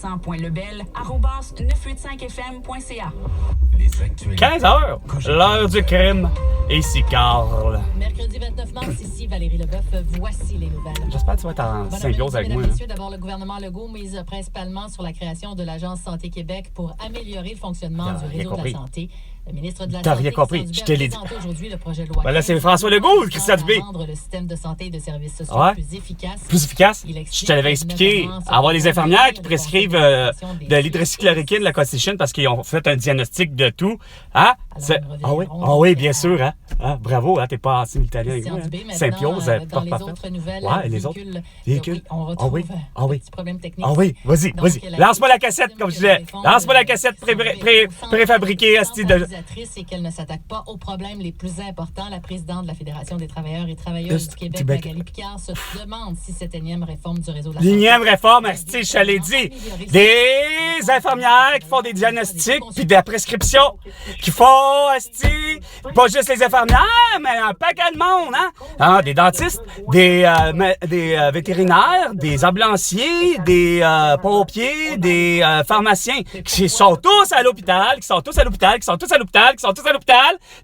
100.lebel@985fm.ca. 15h, l'heure du crime. Ici Carl. Mercredi 29 mars, ici Valérie Leboeuf, voici les nouvelles. J'espère que tu vas être en symbiose avec moi. Messieurs, d'abord, le gouvernement Legault mise principalement sur la création de l'Agence Santé Québec pour améliorer le fonctionnement du réseau de la santé. Le ministre de la T'as Santé, rien compris, Christian je te l'ai dit. Dubé, a présenté aujourd'hui le projet de loi. Ben là, c'est François Legault ou Christian Dubé? Rendre le système de santé et de services sociaux plus efficace. Plus efficace? Il explique Je te l'avais expliqué. Avoir les infirmières qui prescrivent de l'hydroxychloroquine, la Constitution, parce qu'ils ont fait un diagnostic de tout. Hein? Ah oui, bien sûr. Hein? Ah, bravo, hein? T'es pas anti-italien avec moi. Hein? Symbiose, dans les autres nouvelles, ouais, les autres. Véhicules. On retrouve un petit problème technique. Ah oui, vas-y. Lance-moi la cassette, comme je disais. Lance-moi la cassette préfabriquée. Et qu'elle ne s'attaque pas aux problèmes les plus importants. La présidente de la Fédération des travailleurs et travailleuses du Québec, Magali Picard, se demande si cette énième réforme du réseau de la santé... L'énième réforme, asti, je te l'ai dit. Des infirmières qui font des diagnostics puis de la prescription qui font, asti, pas juste les infirmières, mais un paquet de monde, hein? Des dentistes, des vétérinaires, des ambulanciers, des pompiers, des pharmaciens qui sont tous à l'hôpital,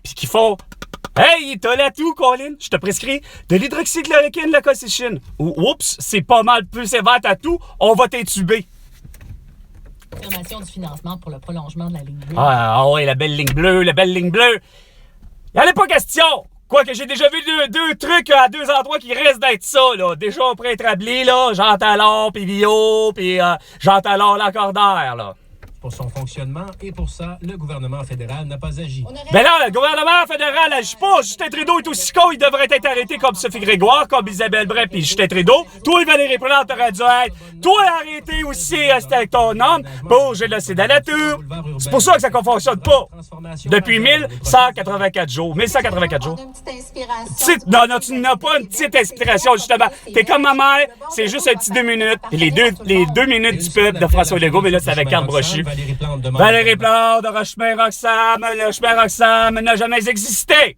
puis qui font « Hey, t'as là tout, Colin? Je te prescris de l'hydroxychloroquine, la Constitution. » Ou « Oups, c'est pas mal plus sévère à tout, on va t'intuber. » Confirmation du financement pour le prolongement de la ligne bleue. Ah oui, la belle ligne bleue. Il en est pas question! Quoique j'ai déjà vu deux trucs à deux endroits qui restent d'être ça, là. Déjà au pré-établi, là, Jean Talon, puis Bio, puis Jean Talon, l'encordaire, là. Pour son fonctionnement et pour ça, le gouvernement fédéral n'a pas agi. Ben là, le gouvernement fédéral agit pas. Justin Trudeau est aussi con, il devrait être arrêté comme Sophie Grégoire, comme Isabelle Brett puis Justin Trudeau. Toi, Valérie Plante, t'aurais dû être. Toi, arrêté aussi, c'était avec ton homme pour génocide à la tour. C'est pour ça que ça ne fonctionne pas. Depuis 1184 jours. 1184 jours. Non, tu n'as pas une petite inspiration, justement. T'es comme ma mère, c'est juste un petit 2 minutes. Puis les deux minutes du peuple de François Legault, mais là, c'est avec Carl Brochu. Valérie Plante de Rochemin-Roxham, le chemin Roxham n'a jamais existé.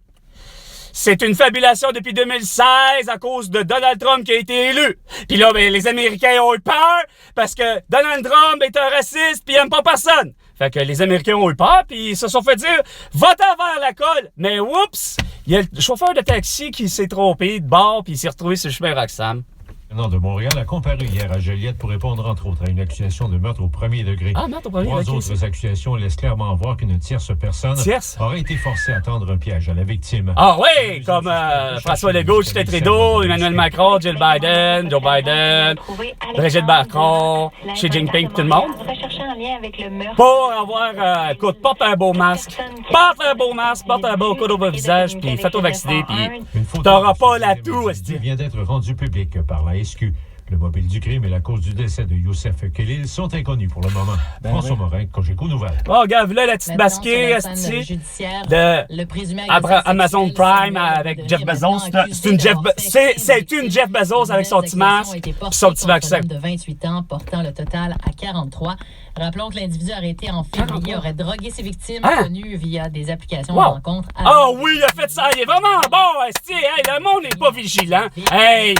C'est une fabulation depuis 2016 à cause de Donald Trump qui a été élu. Puis là, ben, les Américains ont eu peur parce que Donald Trump est un raciste puis il aime pas personne. Fait que les Américains ont eu peur puis ils se sont fait dire « Va-t'en vers la colle! » Mais oups! Il y a le chauffeur de taxi qui s'est trompé de bord puis il s'est retrouvé sur le chemin Roxham. De Montréal a comparu hier à Joliette pour répondre entre autres à une accusation de meurtre au premier degré. Meurtre au premier degré. 3 autres accusations laissent clairement voir qu'une tierce personne aurait été forcée à tendre un piège à la victime. Ah oui, comme François Legault, Justin Trudeau, Emmanuel Macron, Jill Biden, Joe Biden, Brigitte Macron, Xi Jinping, tout le monde. Pour avoir, écoute, porte un beau masque. Porte un beau coude au visage, puis fais-toi vacciner, puis t'auras pas la toux, esti. Vient d'être rendu public par la SQ. Le mobile du crime et la cause du décès de Youssef Khalil sont inconnus pour le moment. François Morin, Cogeco Nouvelles. Oh, regarde, là, la petite basquée, esti, de Amazon Prime avec Jeff Bezos. C'est une Jeff Bezos avec son petit masque et son petit vaccin. De 28 ans, portant le total à 43. Rappelons que l'individu arrêté en février aurait drogué ses victimes connues via des applications de rencontres. Ah oui, il a fait ça. Il est vraiment bon, esti. Hey, le monde n'est pas vigilant. Hey!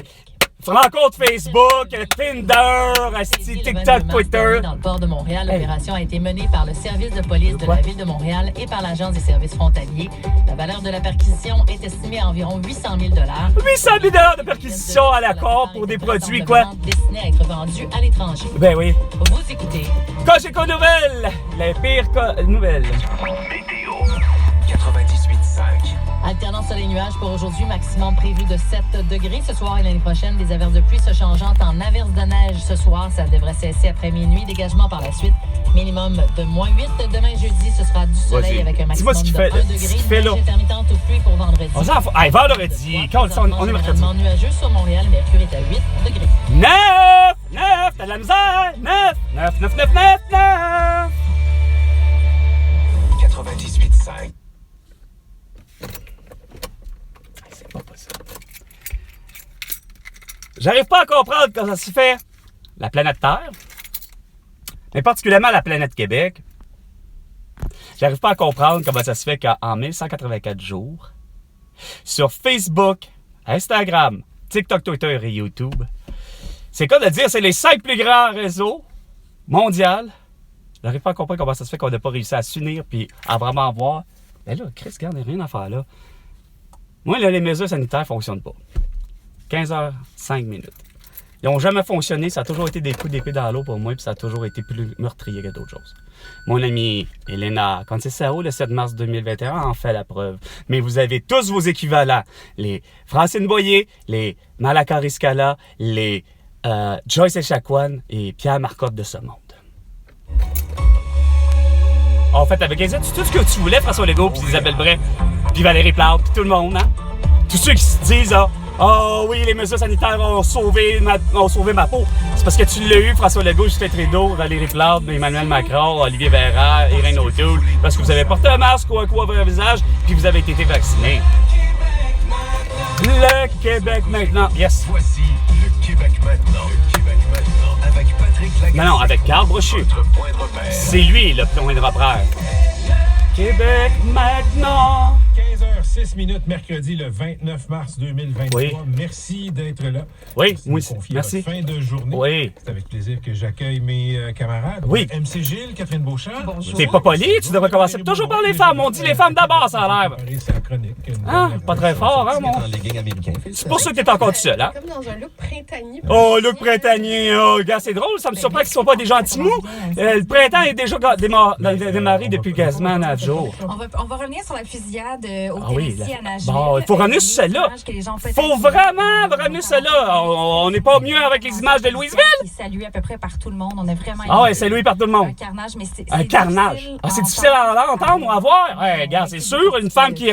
Rencontre Facebook, Tinder, TikTok, Twitter. Dans le port de Montréal, l'opération a été menée par le service de police de la Ville de Montréal et par l'Agence des services frontaliers. La valeur de la perquisition est estimée à environ 800 000 $. 800 000 $ de perquisition à l'accord pour des produits, quoi? Destinés à être vendus à l'étranger. Ben oui. Vous écoutez Cogeco Nouvelles, les pires nouvelles. Météo 98.5. Alternance soleil-nuage pour aujourd'hui, maximum prévu de 7 degrés. Ce soir et l'année prochaine, des averses de pluie se changeant en averses de neige ce soir. Ça devrait cesser après minuit. Dégagement par la suite. Minimum de -8. Demain, jeudi, ce sera du soleil avec un maximum de 1 degré. Neige intermittente ou pluie pour vendredi. Hey, vendredi, quand on est mercredi. Nuageux sur Montréal, mercure est à 8 degrés. 9, t'as de la misère. 9. 98.5. J'arrive pas à comprendre comment ça se fait. La planète Terre, mais particulièrement la planète Québec, j'arrive pas à comprendre comment ça se fait qu'en 1184 jours, sur Facebook, Instagram, TikTok, Twitter et YouTube, c'est quoi de dire c'est les 5 plus grands réseaux mondial. J'arrive pas à comprendre comment ça se fait qu'on n'a pas réussi à s'unir puis à vraiment voir. Ben là, Chris, regarde, il n'y a rien à faire là. Moi, là, les mesures sanitaires ne fonctionnent pas. 15h05. Ils n'ont jamais fonctionné. Ça a toujours été des coups d'épée dans l'eau pour moi, puis ça a toujours été plus meurtrier que d'autres choses. Mon amie Elena Conceição, le 7 mars 2021, en fait la preuve. Mais vous avez tous vos équivalents. Les Francine Boyer, les Malaka Riscala, les Joyce Echaquan et Pierre Marcotte de ce monde. En fait, avec tout ce que tu voulais, François Legault, puis Isabelle Bray, puis Valérie Plante, puis tout le monde, hein? Tous ceux qui se disent, oui, les mesures sanitaires ont sauvé ma peau. C'est parce que tu l'as eu, François Legault, Justin Trudeau, Valérie Plante, Emmanuel Macron, Olivier Véran, Irène O'Toole, parce que vous avez porté un masque ou un couvre-visage, puis vous avez été vaccinés. Le Québec maintenant. Yes. Voici le Québec maintenant. Le Québec maintenant. Avec Patrick Lagacé. Non, avec Carl Brochu. Votre point de repère. C'est lui le point de repère. Québec maintenant. 15h06, mercredi le 29 mars 2023. Oui. Merci d'être là. Oui, Merci de oui, me confier merci. votre fin de journée. Oui. C'est avec plaisir que j'accueille mes camarades. Oui. MC Gilles, Catherine Beauchamp. Bonjour. T'es pas poli, tu devrais commencer toujours par les femmes. On dit les femmes d'abord, ça a l'air. C'est la chronique. Ah, pas très fort, hein, mon? C'est pour ça que t'es encore tout seul, hein? Comme dans un look printanier. Oh, Luc Printanier, oh, gars, c'est drôle, ça me surprend qu'ils soient pas des gentils mous. Le printemps est déjà démarré depuis quasiment 9 jours. On va revenir sur la fusillade au Ah oui, Tennessee à Nashville. bon, il faut revenir sur celle-là. Faut vraiment revenir sur celle-là. On n'est pas mieux avec les images de Louisville? Il salue à peu près par tout le monde. On a vraiment Ah ouais, c'est lui par tout le un monde. carnage, mais c'est Un carnage. Ah, c'est difficile à entendre ou à voir? Ouais, regarde, c'est sûr, une femme qui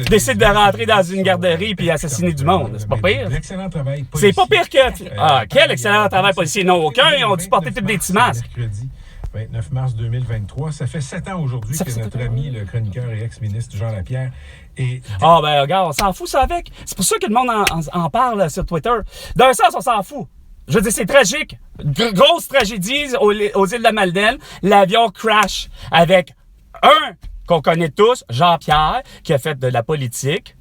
décide de rentrer dans une garderie puis assassiner du monde. C'est pas pire. L'excellent travail C'est policier. pas pire que... Ah, quel excellent travail policier. Non, aucun. Ils ont dû porter tous des petits masques. Mercredi 29 mars 2023. Ça fait 7 ans aujourd'hui que notre ami, le chroniqueur et ex-ministre Jean Lapierre est... Ah, ben, regarde, on s'en fout, ça, avec. C'est pour ça que le monde en parle sur Twitter. D'un sens, on s'en fout. Je veux dire, c'est tragique. Grosse tragédie aux îles de la Madeleine. L'avion crash avec un qu'on connaît tous, Jean-Pierre, qui a fait de la politique.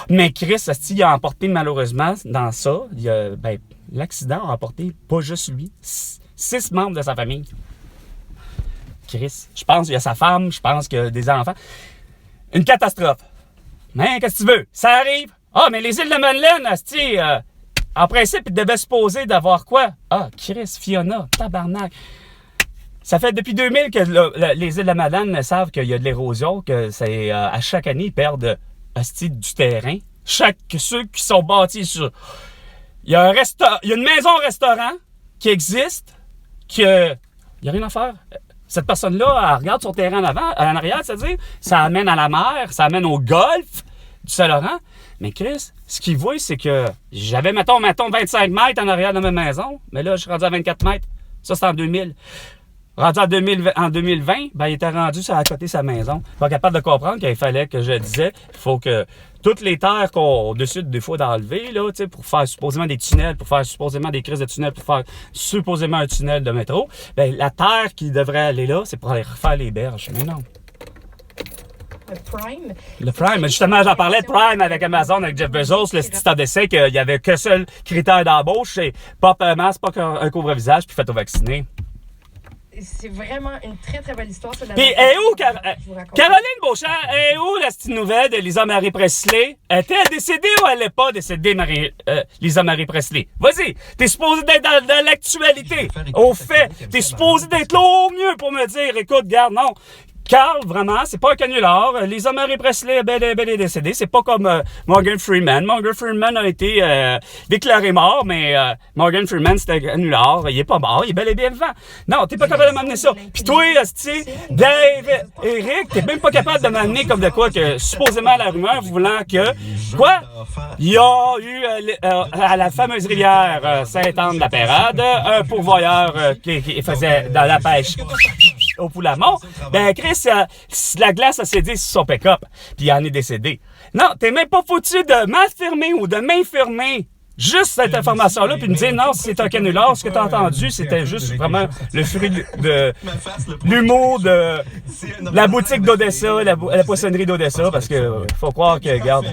Mais Chris, il a emporté malheureusement dans ça. L'accident a emporté pas juste lui, 6 membres de sa famille. Chris, je pense qu'il y a sa femme, je pense qu'il y a des enfants. Une catastrophe. Mais qu'est-ce que tu veux? Ça arrive. Ah, mais les îles de Madeleine, asti, en principe, ils devaient se poser d'avoir quoi? Ah, Chris, Fiona, tabarnak. Ça fait depuis 2000 que les îles de la Madeleine savent qu'il y a de l'érosion, que c'est à chaque année, ils perdent asti, du terrain. Ceux qui sont bâtis sur... Il y a une maison-restaurant qui existe, il n'y a rien à faire. Cette personne-là, elle regarde son terrain en arrière, c'est-à-dire, ça amène à la mer, ça amène au golfe du Saint-Laurent. Mais Chris, ce qu'il voit, c'est que j'avais, mettons 25 mètres en arrière de ma maison, mais là, je suis rendu à 24 mètres. Ça, c'est en 2000. Rendu en 2020, ben, il était rendu à côté de sa maison. Pas capable de comprendre qu'il fallait que je disais, il faut que toutes les terres qu'on décide des fois d'enlever, là, tu sais, pour faire supposément des tunnels, pour faire supposément des crises de tunnels, pour faire supposément un tunnel de métro, ben, la terre qui devrait aller là, c'est pour aller refaire les berges. Mais non. Prime. Le Prime, justement, j'en parlais de Prime avec Amazon, avec Jeff Bezos, le petit en d'essai qu'il y avait que seul critère d'embauche, c'est pas un masque, pas qu'un couvre-visage, puis faites-vous vacciner. C'est vraiment une très très belle histoire. Ça, Puis, est où Caroline Beauchamp, est où la petite nouvelle de Lisa Marie Presley? Est-elle décédée ou elle n'est pas décédée, Lisa Marie Presley? Vas-y, t'es supposé d'être dans l'actualité. Au fait, t'es supposé d'être là au mieux pour me dire, écoute, garde, non. Carl, vraiment, c'est pas un canular. Lisa Marie Presley est décédée. C'est pas comme Morgan Freeman. Morgan Freeman a été déclaré mort, mais Morgan Freeman, c'était un canular. Il est pas mort, il est bel et bien vivant. Non, t'es pas capable de m'amener ça. Puis toi, asti, Dave, Eric, t'es même pas capable de m'amener comme de quoi que, supposément, la rumeur voulant que, quoi? Il y a eu, à la fameuse rivière Sainte-Anne-de-la-Pérade, un pourvoyeur qui faisait dans la pêche au Poulamont. Ben, Chris, la glace a cédé sur son pick-up, puis il en est décédé. Non, t'es même pas foutu de m'affirmer ou de m'infirmer Juste cette information-là, puis me dire non, c'est un canular, ce que tu as entendu, c'était juste vraiment le fruit de l'humour de la boutique d'Odessa, la poissonnerie d'Odessa, parce que faut croire que, regarde.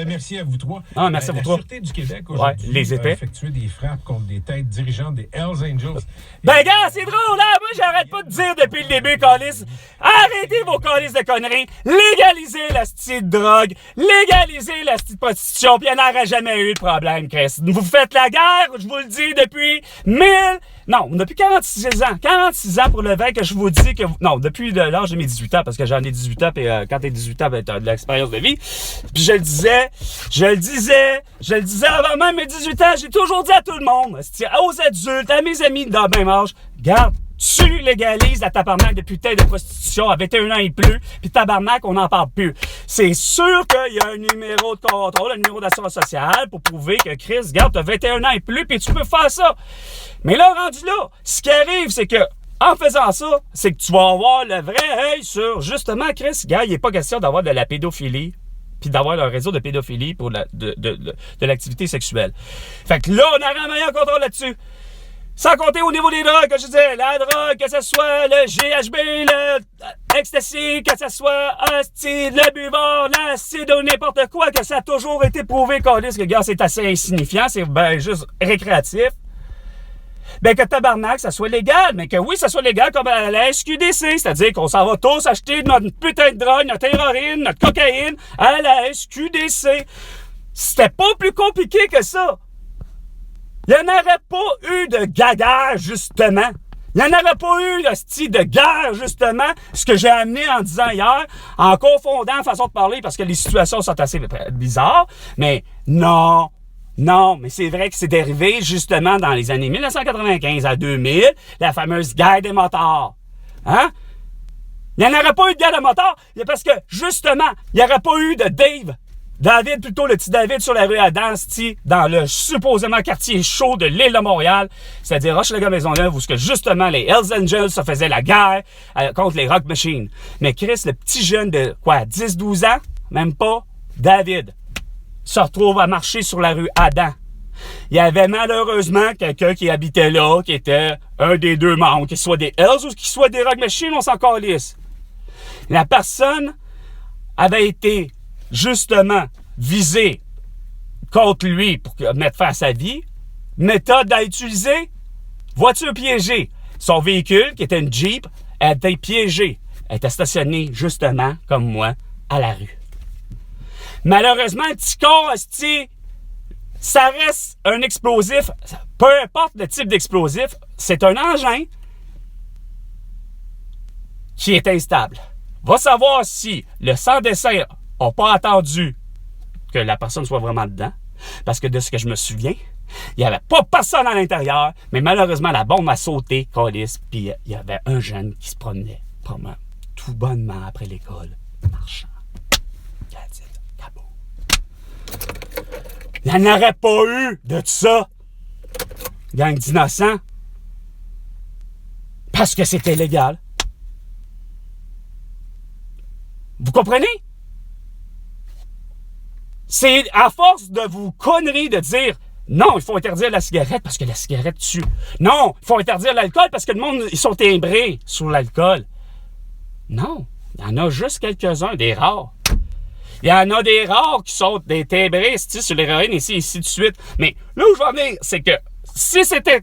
Merci à vous trois. Ah, merci à vous trois. La Sûreté du Québec aujourd'hui les épais. a effectué des frappes contre des têtes dirigeantes des Hells Angels. Ben, gars, c'est drôle, là! Moi, j'arrête pas de dire depuis le début, câlisse. Arrêtez vos câlisses de conneries. Légalisez la style de drogue. Légalisez la style de prostitution, puis il n'y en aurait jamais eu de problème, Chris. Vous faites la guerre, je vous le dis, depuis 1000... Non, depuis 46 ans. 46 ans pour le vin que je vous dis que... Non, depuis l'âge de mes 18 ans, parce que j'en ai 18 ans, puis quand t'es 18 ans, ben, t'as de l'expérience de vie. Puis je le disais avant même mes 18 ans, j'ai toujours dit à tout le monde, aux adultes, à mes amis de même âge, garde, tu légalises la tabarnak de putain de prostitution à 21 ans et plus, puis tabarnak, on n'en parle plus. C'est sûr qu'il y a un numéro de contrôle, un numéro d'assurance sociale pour prouver que Chris, regarde, t'as 21 ans et plus, puis tu peux faire ça. Mais là, rendu là, ce qui arrive, c'est que en faisant ça, c'est que tu vas avoir le vrai œil sur, justement, Chris, gars, il n'est pas question d'avoir de la pédophilie puis d'avoir un réseau de pédophilie pour de l'activité sexuelle. Fait que là, on a un meilleur contrôle là-dessus. Sans compter au niveau des drogues, que je disais, la drogue, que ce soit le GHB, le ecstasy, que ce soit le buvard, l'acide ou n'importe quoi, que ça a toujours été prouvé, que gars, c'est assez insignifiant, c'est ben juste récréatif. Ben que tabarnak, ça soit légal, mais que oui, ça soit légal comme à la SQDC, c'est-à-dire qu'on s'en va tous acheter notre putain de drogue, notre héroïne, notre cocaïne à la SQDC. C'était pas plus compliqué que ça. Il n'y en aurait pas eu de gaga, justement. Il n'y en aurait pas eu de style de guerre, justement, ce que j'ai amené en disant hier, en confondant la façon de parler, parce que les situations sont assez bizarres, mais non, mais c'est vrai que c'est dérivé, justement, dans les années 1995 à 2000, la fameuse guerre des motards. Hein? Il n'y en aurait pas eu de guerre de motards, parce que, justement, il n'y aurait pas eu de David, plutôt le petit David sur la rue Adam, dans le supposément quartier chaud de l'île de Montréal, c'est-à-dire Hochelaga-Maisonneuve, où justement les Hells Angels se faisaient la guerre contre les Rock Machines. Mais Chris, le petit jeune de 10-12 ans, même pas, David, se retrouve à marcher sur la rue Adam. Il y avait malheureusement quelqu'un qui habitait là, qui était un des deux membres, qu'il soit des Hells ou qu'il soit des Rock Machines, on s'en calisse. La personne avait été justement visé contre lui pour mettre fin à sa vie. Méthode à utiliser, voiture piégée. Son véhicule, qui était une Jeep, a été piégé. Elle était stationnée, justement, comme moi, à la rue. Malheureusement, un petit con, ça reste un explosif. Peu importe le type d'explosif, c'est un engin qui est instable. Va savoir si le sans-dessin n'a pas attendu que la personne soit vraiment dedans. Parce que de ce que je me souviens, il n'y avait pas personne à l'intérieur, mais malheureusement, la bombe a sauté, câlisse, puis il y avait un jeune qui se promenait, probablement, tout bonnement après l'école, marchant. Il n'y en aurait pas eu de tout ça, gang d'innocents, parce que c'était légal. Vous comprenez? C'est à force de vous conneries de dire non, il faut interdire la cigarette parce que la cigarette tue. Non, il faut interdire l'alcool parce que le monde, ils sont timbrés sur l'alcool. Non, il y en a juste quelques-uns, des rares. Il y en a des rares qui sont des timbrés sur l'héroïne ici de suite. Mais là où je veux en venir, c'est que si c'était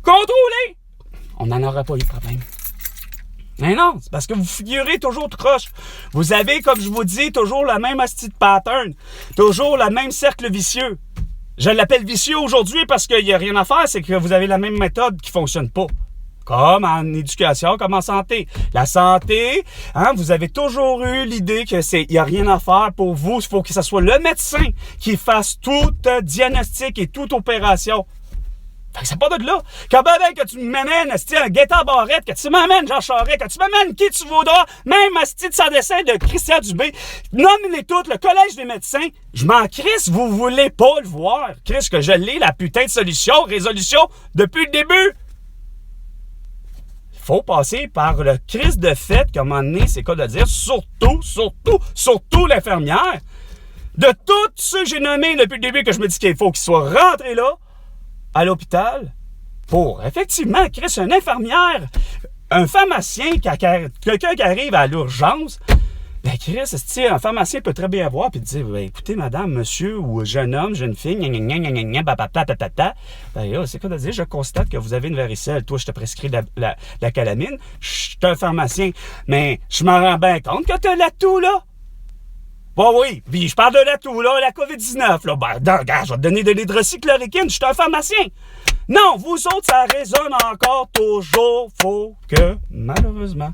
contrôlé, on n'en aurait pas eu de problème. Mais non, c'est parce que vous figurez toujours de croche. Vous avez, comme je vous dis, toujours le même asti de pattern. Toujours le même cercle vicieux. Je l'appelle vicieux aujourd'hui parce qu'il n'y a rien à faire, c'est que vous avez la même méthode qui ne fonctionne pas. Comme en éducation, comme en santé. La santé, vous avez toujours eu l'idée que il n'y a rien à faire pour vous. Il faut que ce soit le médecin qui fasse tout diagnostic et toute opération. Fait que c'est pas de là. Quand ben que tu m'amènes, un Gaétan Barrette, que tu m'amènes Jean Charest, que tu m'amènes qui tu voudras, même asti de sans dessin de Christian Dubé, nomme-les toutes, le collège des médecins, je m'en crisse, vous voulez pas le voir. Chris, que je l'ai, la putain de résolution, depuis le début. Il faut passer par le crise de fête, comme un moment donné, c'est quoi de dire, surtout l'infirmière. De tous ceux que j'ai nommés depuis le début que je me dis qu'il faut qu'ils soient rentrés là, à l'hôpital, pour effectivement, Chris, une infirmière, un pharmacien, quelqu'un qui arrive à l'urgence, ben Chris, un pharmacien peut très bien voir puis dire, ben, écoutez, madame, monsieur, ou jeune homme, jeune fille, ben là, c'est quoi de dire, je constate que vous avez une varicelle, toi, je te prescris la calamine, je suis un pharmacien, mais je m'en rends bien compte que t'as l'atout, là. Bon, oui, puis je parle de l'atout, là, la COVID-19, là, ben, regarde, je vais te donner de l'hydroxychloroquine, je suis un pharmacien. Non, vous autres, ça résonne encore toujours faux que, malheureusement,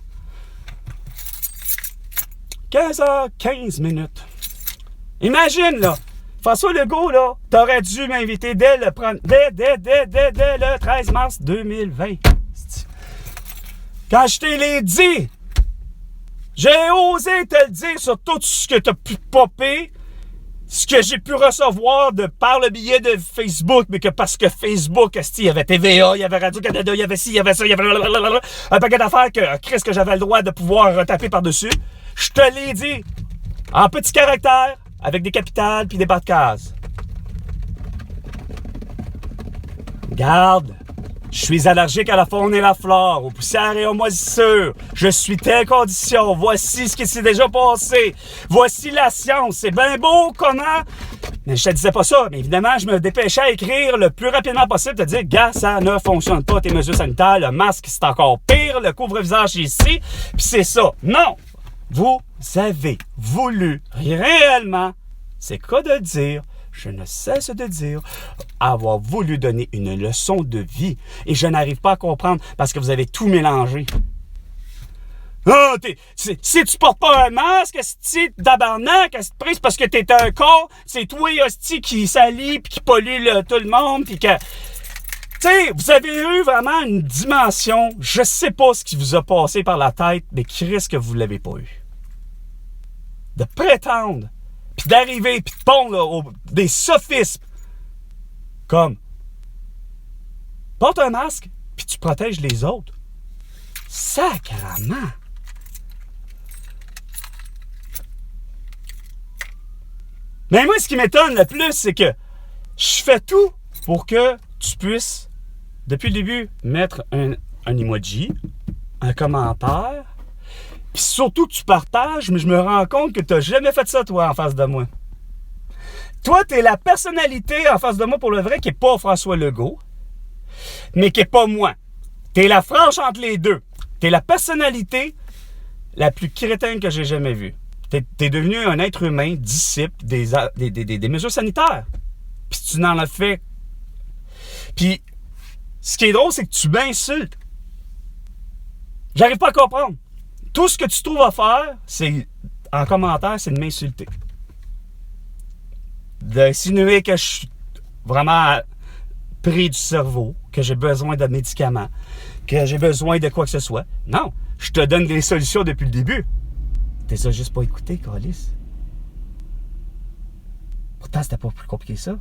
15h15 minutes. Imagine, là, François Legault, là, t'aurais dû m'inviter dès le 13 mars 2020. Quand je te l'ai dit, j'ai osé te le dire sur tout ce que t'as pu popper, ce que j'ai pu recevoir par le biais de Facebook, mais que parce que Facebook, il y avait TVA, il y avait Radio-Canada, il y avait ci, il y avait ça, il y avait un paquet d'affaires que j'avais le droit de pouvoir retaper par-dessus. Je te l'ai dit, en petits caractères, avec des capitales puis des bas de case. Garde, je suis allergique à la faune et la flore, aux poussières et aux moisissures. Je suis telle condition. Voici ce qui s'est déjà passé. Voici la science. C'est bien beau comment... Mais je te disais pas ça. Mais évidemment, je me dépêchais à écrire le plus rapidement possible, te dire, gars, ça ne fonctionne pas, tes mesures sanitaires, le masque, c'est encore pire, le couvre-visage ici, puis c'est ça. Non! Vous avez voulu réellement, c'est quoi de le dire, je ne cesse de dire, avoir voulu donner une leçon de vie. Et je n'arrive pas à comprendre parce que vous avez tout mélangé. Ah, si tu portes pas un masque, c'est tabarnak, c'est parce que t'es un con, c'est toi, hostie, qui salit puis qui pollue tout le monde, puis que... Tu sais, vous avez eu vraiment une dimension, je sais pas ce qui vous a passé par la tête, mais qui risque que vous l'avez pas eu. De prétendre, puis d'arriver, puis de pondre des sophismes, comme porte un masque, puis tu protèges les autres. Sacrement! Mais moi, ce qui m'étonne le plus, c'est que je fais tout pour que tu puisses, depuis le début, mettre un emoji, un commentaire, puis surtout tu partages, mais je me rends compte que tu n'as jamais fait ça, toi, en face de moi. Toi, tu es la personnalité en face de moi, pour le vrai, qui n'est pas François Legault, mais qui n'est pas moi. Tu es la franche entre les deux. Tu es la personnalité la plus crétine que j'ai jamais vue. Tu es devenu un être humain, disciple des mesures sanitaires. Puis tu n'en as fait. Puis, ce qui est drôle, c'est que tu m'insultes. J'arrive pas à comprendre. Tout ce que tu trouves à faire, c'est en commentaire, c'est de m'insulter. D'insinuer que je suis vraiment pris du cerveau, que j'ai besoin de médicaments, que j'ai besoin de quoi que ce soit. Non, je te donne des solutions depuis le début. T'es ça juste pas écouté, câlisse. Pourtant, c'était pas plus compliqué que ça.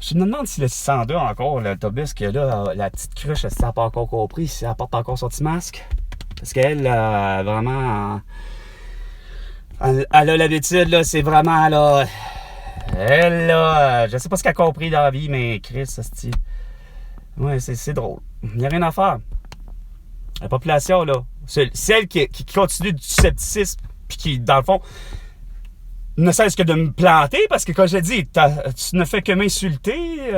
Je me demande si le 602 encore, l'autobus que là, la petite cruche, elle n'a pas encore compris, si elle porte encore son petit masque. Parce qu'elle, vraiment, elle a l'habitude, là, c'est vraiment, là, elle, là, je sais pas ce qu'elle a compris dans la vie, mais Chris, ça se dit. Ouais, c'est drôle. Il n'y a rien à faire. La population, là, celle qui continue du scepticisme, puis qui, dans le fond, ne cesse que de me planter, parce que, comme je l'ai dit, tu ne fais que m'insulter,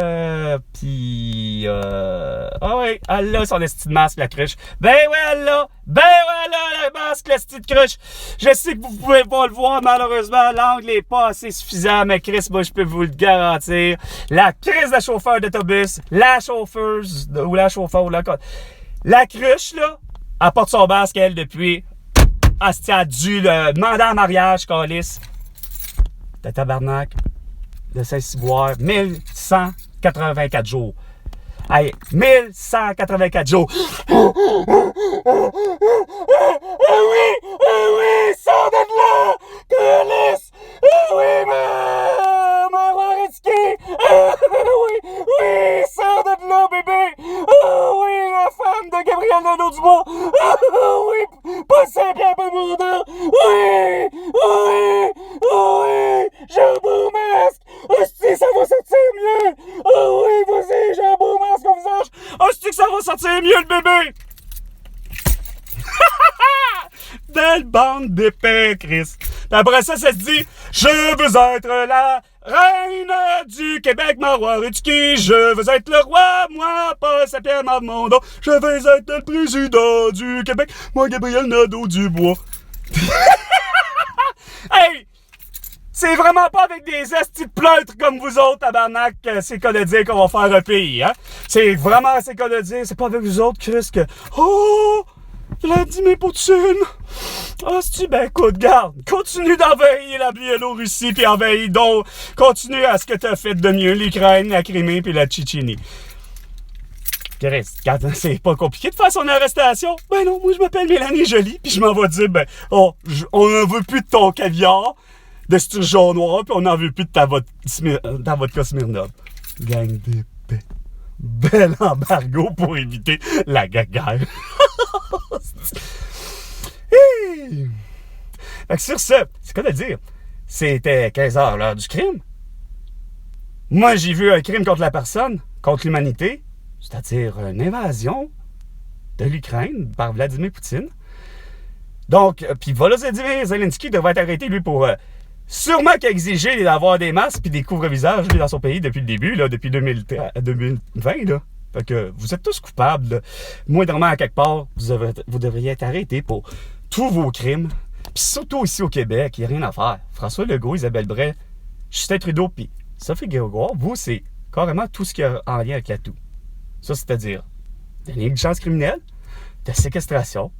puis... Ah oui, elle a son esti de masque, la cruche. Ben ouais, elle a le masque, l'esti de cruche. Je sais que vous pouvez pas le voir, malheureusement, l'angle n'est pas assez suffisant, mais Chris, moi, je peux vous le garantir. La crise de chauffeur d'autobus, la chauffeuse, ou la chauffeur, ou la cruche, là, elle porte son masque, elle, depuis... Asti a dû le demander en mariage, câlisse. De tabarnak, de Saint-Cyboire, 1184 jours. Hey, 1184 jours. Oh oui, sors de là, câlisse. Oh oui, ma risqué. Oui, sors de là, bébé. Oh oui, la femme de Gabriel Nadeau-Dubois. Oh oui, pas simple, pas mon nom. Oui. Oh oui, j'ai un beau masque! Hostie, ça va sortir mieux! Oh oui, vas-y, j'ai un beau masque au visage! Hostie, que ça va sortir mieux, le bébé! Belle bande d'épais, Chris. Puis après ça, ça se dit « Je veux être la reine du Québec, ma roi Rutsky. Je veux être le roi, moi, Paul Saint-Pierre Marmondo. Je veux être le président du Québec, moi, Gabriel Nadeau-Dubois. » Hey! C'est vraiment pas avec des estis de pleutres comme vous autres, tabarnak, c'est qu'à le dire qu'on va faire un pays, hein? C'est vraiment c'est qu'à le dire, c'est pas avec vous autres, Chris, que... Oh! Vladimir Poutine! Ah, c'est-tu? Ben, écoute, garde. Continue d'envahir la Biélorussie, puis envahis donc. Continue à ce que t'as fait de mieux, l'Ukraine, la Crimée, puis la Tchétchénie. Chris, c'est pas compliqué de faire son arrestation. Ben non, moi, je m'appelle Mélanie Joly, puis je m'en vais dire, ben, oh, on n'en veut plus de ton caviar, de ce jaune noir, puis on n'en veut plus de ta vodka Smirnoff. Gang d'épais. Bel embargo pour éviter la guerre. Hey! Fait que sur ce, c'est quoi de dire? C'était 15h l'heure du crime. Moi, j'ai vu un crime contre la personne, contre l'humanité, c'est-à-dire une invasion de l'Ukraine par Vladimir Poutine. Donc, puis Volodymyr Zelensky devrait être arrêté, lui, pour sûrement qu'exiger d'avoir des masques puis des couvre-visages, lui, dans son pays depuis le début, là, depuis 2020, là. Fait que vous êtes tous coupables, là. Moindrement à quelque part, vous devriez être arrêtés pour tous vos crimes. Puis surtout ici au Québec, il n'y a rien à faire. François Legault, Isabelle Bray, Justin Trudeau, puis Sophie Grégoire, vous, c'est carrément tout ce qui a en lien avec la toux. Ça, c'est-à-dire de négligence criminelle, de séquestration,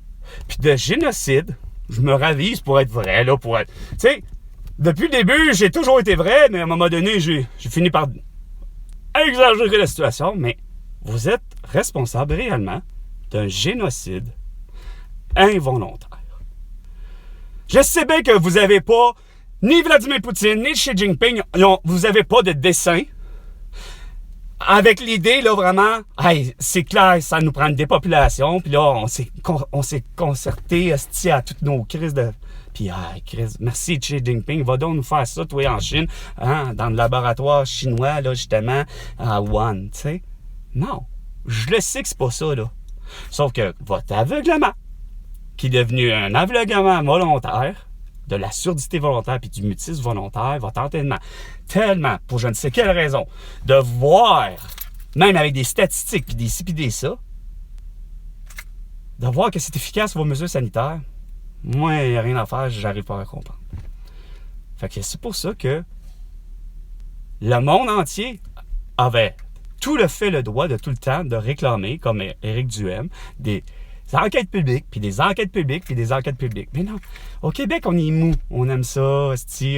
puis de génocide. Je me ravise pour être vrai, là, pour être... Tu sais, depuis le début, j'ai toujours été vrai, mais à un moment donné, j'ai fini par exagérer la situation, mais vous êtes responsable réellement d'un génocide involontaire. Je sais bien que vous n'avez pas, ni Vladimir Poutine, ni Xi Jinping, vous n'avez pas de dessin avec l'idée, là, vraiment, hey, c'est clair, ça nous prend une dépopulation, puis là, on s'est concerté à toutes nos crises de... Puis, Chris, merci Xi Jinping, va donc nous faire ça, toi, en Chine, hein, dans le laboratoire chinois, là, justement, à Wuhan, tu sais. Non, je le sais que c'est pas ça, là. Sauf que votre aveuglement, qui est devenu un aveuglement volontaire, de la surdité volontaire puis du mutisme volontaire, votre entraînement, tellement, pour je ne sais quelle raison, de voir, même avec des statistiques puis des ci puis des ça, de voir que c'est efficace vos mesures sanitaires, moi, il n'y a rien à faire, j'arrive pas à comprendre. Fait que c'est pour ça que le monde entier avait tout le droit de tout le temps de réclamer, comme Éric Duhem, des enquêtes publiques, puis des enquêtes publiques, puis des enquêtes publiques. Mais non, au Québec, on est mou. On aime ça,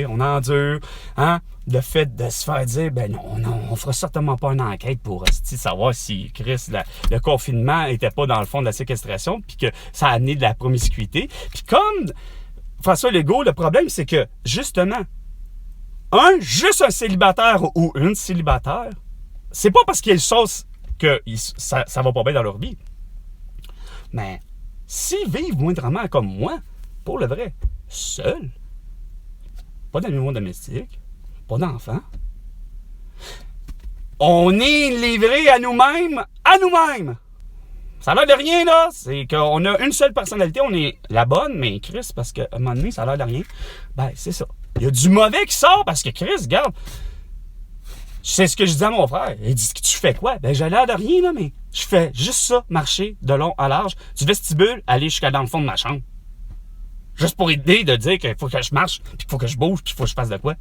on endure. Hein? Le fait de se faire dire, ben non, on fera certainement pas une enquête pour savoir si, Chris, le confinement était pas dans le fond de la séquestration, puis que ça a amené de la promiscuité. Puis comme François Legault, le problème, c'est que, justement, juste un célibataire ou une célibataire, c'est pas parce qu'ils sauce que ça va pas bien dans leur vie. Mais s'ils vivent moindrement comme moi, pour le vrai, seuls, pas d'animaux domestiques, pas d'enfants, on est livré à nous-mêmes, Ça a l'air de rien, là. C'est qu'on a une seule personnalité, on est la bonne, mais Chris, parce qu'à un moment donné, ça a l'air de rien. Ben, c'est ça. Il y a du mauvais qui sort parce que Chris, regarde, c'est ce que je dis à mon frère. Il dit, tu fais quoi? Ben, j'ai l'air de rien, là, mais je fais juste ça, marcher de long à large, du vestibule, aller jusqu'à dans le fond de ma chambre. Juste pour aider de dire qu'il faut que je marche, puis qu'il faut que je bouge, puis qu'il faut que je fasse de quoi.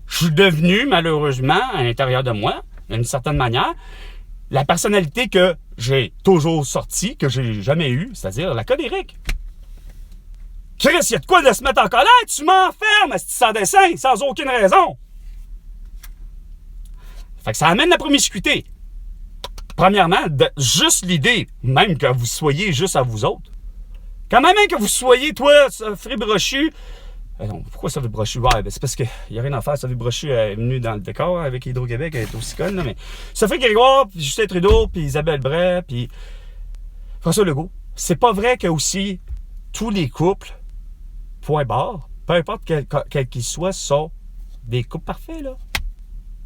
Je suis devenu, malheureusement, à l'intérieur de moi, d'une certaine manière, la personnalité que j'ai toujours sortie, que j'ai jamais eue, c'est-à-dire la colérique. Chris, il y a de quoi de se mettre en colère? Tu m'enfermes, sans dessin, sans aucune raison. Fait que ça amène la promiscuité. Premièrement, juste l'idée, même que vous soyez juste à vous autres. Quand même que vous soyez, toi, Sophie Brochu. Non, pourquoi Sophie Brochu? Ouais, ben c'est parce qu'il n'y a rien à faire. Sophie Brochu est venue dans le décor avec Hydro-Québec, elle est aussi conne, là, mais Sophie Grégoire, puis Justin Trudeau, puis Isabelle Bray, puis François Legault. C'est pas vrai que aussi tous les couples, point barre, peu importe quel qu'il soit, sont des couples parfaits, là.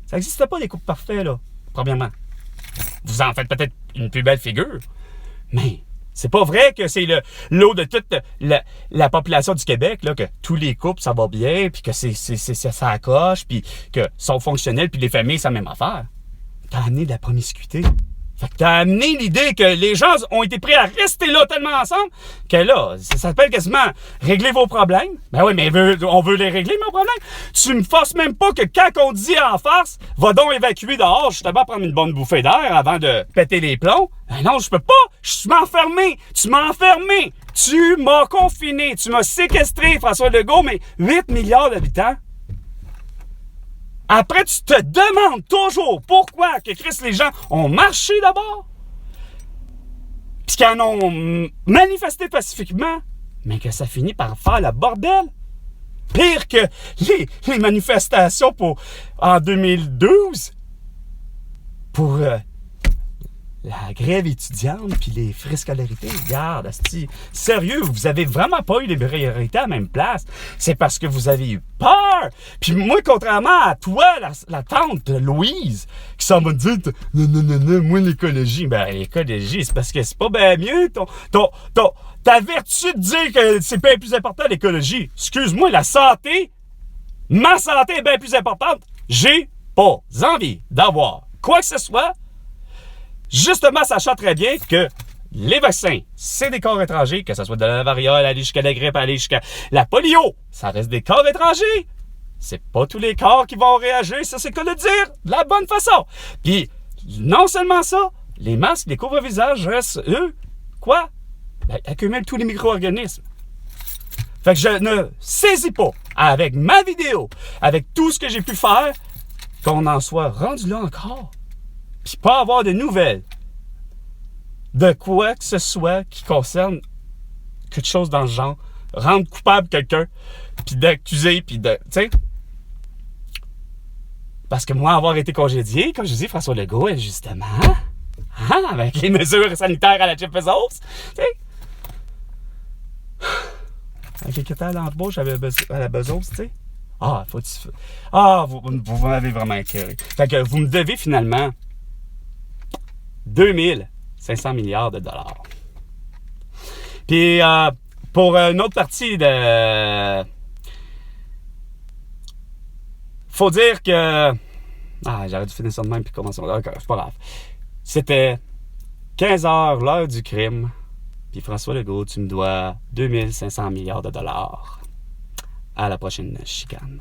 Ça n'existe pas, des couples parfaits, là. Premièrement. Vous en faites peut-être une plus belle figure, mais c'est pas vrai que c'est le lot de toute la population du Québec, là, que tous les couples, ça va bien, puis que ça accroche, puis que sont fonctionnels, puis les familles, c'est la même affaire. T'as amené de la promiscuité. Fait que t'as amené l'idée que les gens ont été prêts à rester là tellement ensemble que là, ça s'appelle quasiment régler vos problèmes. Ben oui, mais on veut les régler, nos problèmes. Tu me forces même pas que quand on dit en farce, va donc évacuer dehors, justement prendre une bonne bouffée d'air avant de péter les plombs. Ben non, je peux pas. Je m'as enfermé. Tu m'as enfermé. Tu m'as confiné. Tu m'as séquestré, François Legault, mais 8 milliards d'habitants. Après, tu te demandes toujours pourquoi que Christ, les gens ont marché d'abord, puis qu'ils en ont manifesté pacifiquement, mais que ça finit par faire la bordel. Pire que les manifestations en 2012 pour la grève étudiante puis les frais scolarités. Regarde, asti, sérieux, vous avez vraiment pas eu les priorités à la même place. C'est parce que vous avez eu peur. Puis moi, contrairement à toi, la tante Louise, qui s'en va dire non, moi l'écologie. Ben l'écologie, c'est parce que c'est pas bien mieux ta vertu de dire que c'est bien plus important l'écologie. Excuse-moi, la santé, ma santé est bien plus importante. J'ai pas envie d'avoir quoi que ce soit. Justement, sachant très bien que les vaccins, c'est des corps étrangers, que ce soit de la variole, aller jusqu'à la grippe, aller jusqu'à la polio, ça reste des corps étrangers. C'est pas tous les corps qui vont réagir, ça c'est que le dire de la bonne façon. Puis, non seulement ça, les masques, les couvre-visages restent, eux, quoi? Ben, accumulent tous les micro-organismes. Fait que je ne saisis pas, avec ma vidéo, avec tout ce que j'ai pu faire, qu'on en soit rendu là encore. Puis pas avoir de nouvelles de quoi que ce soit qui concerne quelque chose dans le genre, rendre coupable quelqu'un, puis d'accuser, puis de, tu sais. Parce que moi, avoir été congédié, comme je dis, François Legault, justement, avec les mesures sanitaires à la Jeff Bezos, tu sais. Avec les critères d'embauche à la Bezos, tu sais. Vous m'avez vraiment écœuré. Fait que vous me devez finalement 2500 milliards de dollars. Puis, pour une autre partie de... Faut dire que... j'aurais dû finir ça de même puis commencer... C'est pas grave. C'était 15h, l'heure du crime. Puis François Legault, tu me dois 2500 milliards de dollars. À la prochaine chicane.